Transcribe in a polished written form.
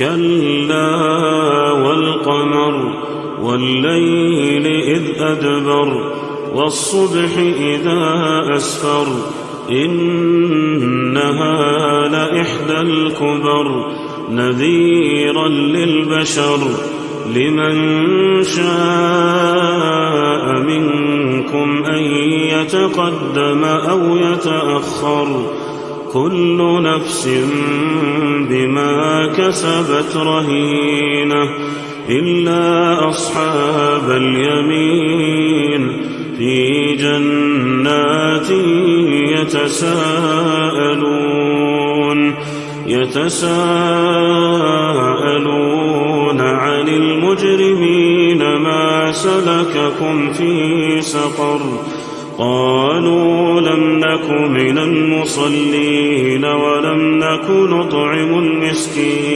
كلا والقمر والليل إذ أدبر والصبح إذا أسفر إنها لإحدى الكبر نذيرا للبشر لمن شاء منكم أن يتقدم أو يتأخر كل نفس بما كسبت رهينة إلا أصحاب اليمين في جنات يتساءلون عن المجرمين ما سلككم في سقر قالوا لم نك من المصلين ولم نك نطعم المسكين